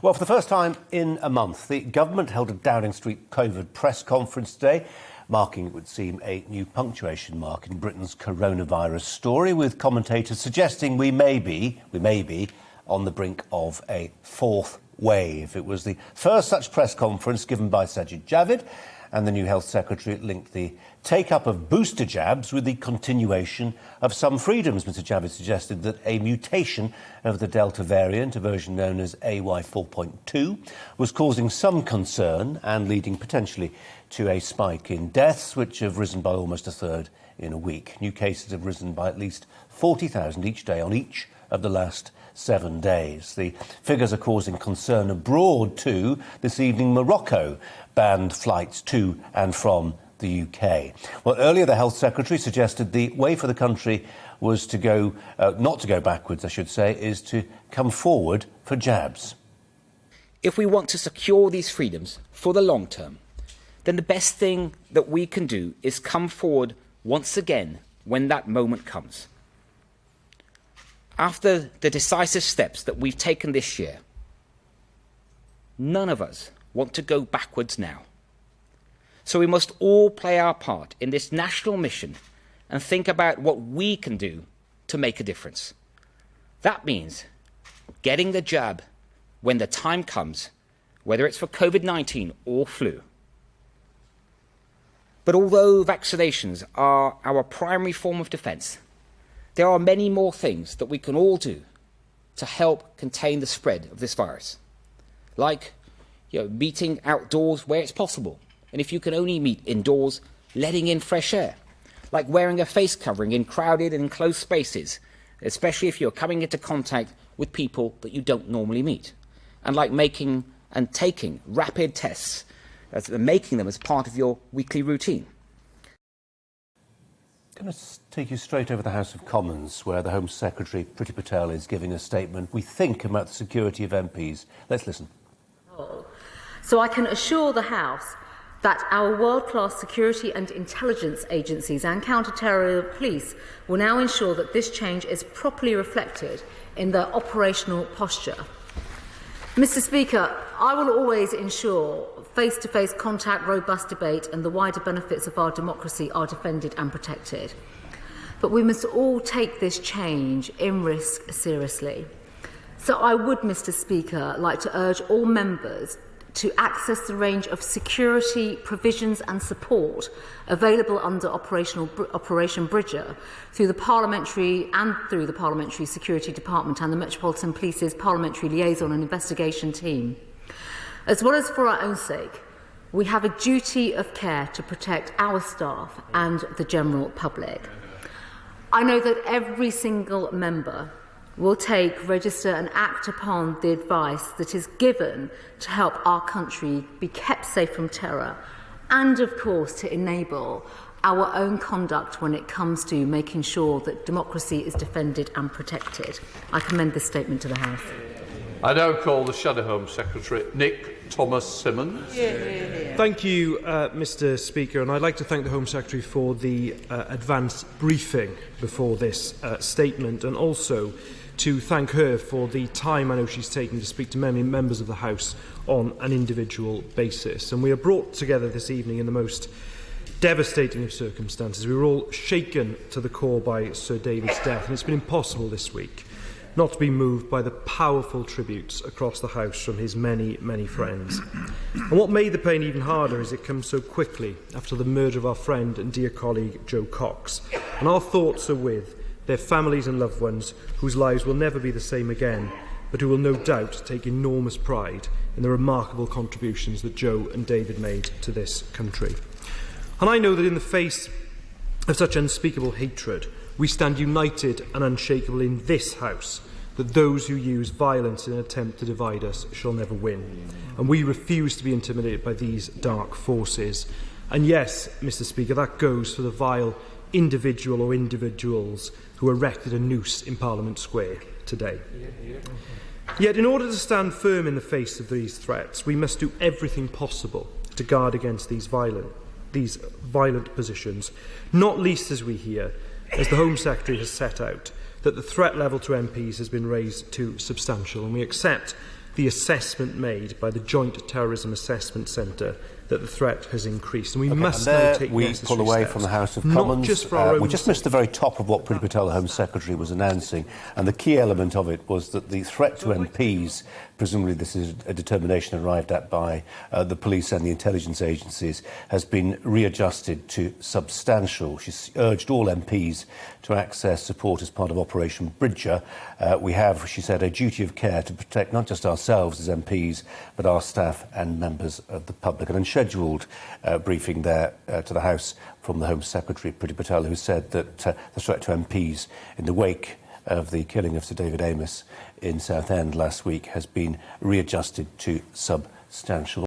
Well, for the first time in a month, the government held a Downing Street COVID press conference today, marking, it would seem, a new punctuation mark in Britain's coronavirus story, with commentators suggesting we may be on the brink of a fourth wave. It was the first such press conference given by Sajid Javid, and the new Health Secretary linked the take-up of booster jabs with the continuation of some freedoms. Mr Javid suggested that a mutation of the Delta variant, a version known as AY4.2, was causing some concern and leading potentially to a spike in deaths, which have risen by almost a third in a week. New cases have risen by at least 40,000 each day on each of the last 7 days. The figures are causing concern abroad too. This evening, Morocco banned flights to and from the UK. Well, earlier the Health Secretary suggested the way for the country was to go, not to go backwards, I should say, is to come forward for jabs. If we want to secure these freedoms for the long term, then the best thing that we can do is come forward once again when that moment comes. After the decisive steps that we've taken this year, none of us want to go backwards now. So we must all play our part in this national mission and think about what we can do to make a difference. That means getting the jab when the time comes, whether it's for COVID-19 or flu. But although vaccinations are our primary form of defence, there are many more things that we can all do to help contain the spread of this virus, like meeting outdoors where it's possible, and if you can only meet indoors, letting in fresh air, like wearing a face covering in crowded and enclosed spaces, especially if you're coming into contact with people that you don't normally meet, and like making and taking rapid tests, making them as part of your weekly routine. I'm going to take you straight over the House of Commons, where the Home Secretary, Priti Patel, is giving a statement, we think, about the security of MPs. Let's listen. So I can assure the House that our world-class security and intelligence agencies and counter-terror police will now ensure that this change is properly reflected in their operational posture. Mr Speaker, I will always ensure face-to-face contact, robust debate and the wider benefits of our democracy are defended and protected. But we must all take this change in risk seriously. So I would, Mr Speaker, like to urge all members to access the range of security provisions and support available under Operation Bridger through the Parliamentary Security Department and the Metropolitan Police's Parliamentary Liaison and Investigation Team. As well as for our own sake, we have a duty of care to protect our staff and the general public. I know that every single member will take, register and act upon the advice that is given to help our country be kept safe from terror and, of course, to enable our own conduct when it comes to making sure that democracy is defended and protected. I commend this statement to the House. I now call the Shadow Home Secretary, Nick Thomas-Symonds. Thank you, Mr Speaker, and I'd like to thank the Home Secretary for the advance briefing before this statement, and also to thank her for the time I know she's taken to speak to many members of the House on an individual basis. And we are brought together this evening in the most devastating of circumstances. We were all shaken to the core by Sir David's death, and it's been impossible this week not to be moved by the powerful tributes across the House from his many, many friends. And what made the pain even harder is it comes so quickly after the murder of our friend and dear colleague Jo Cox. And our thoughts are with their families and loved ones whose lives will never be the same again, but who will no doubt take enormous pride in the remarkable contributions that Jo and David made to this country. And I know that in the face of such unspeakable hatred, we stand united and unshakable in this House, that those who use violence in an attempt to divide us shall never win. And we refuse to be intimidated by these dark forces. And yes, Mr Speaker, that goes for the vile individual or individuals who erected a noose in Parliament Square today. Yet in order to stand firm in the face of these threats, we must do everything possible to guard against these violent positions, not least as we hear, as the Home Secretary has set out, that the threat level to MPs has been raised to substantial, and we accept the assessment made by the Joint Terrorism Assessment Centre that the threat has increased. And we must now take we necessary pull away steps, from the House of not Commons. just for our own we just missed the very top of what Priti Patel, the Home Secretary, was announcing. And the key element of it was that the threat to MPs, presumably this is a determination arrived at by the police and the intelligence agencies, has been readjusted to substantial. She's urged all MPs to access support as part of Operation Bridger. We have, she said, a duty of care to protect not just ourselves as MPs, but our staff and members of the public. An unscheduled briefing there to the House from the Home Secretary, Priti Patel, who said that the threat to MPs in the wake of the killing of Sir David Amess in Southend last week has been readjusted to substantial.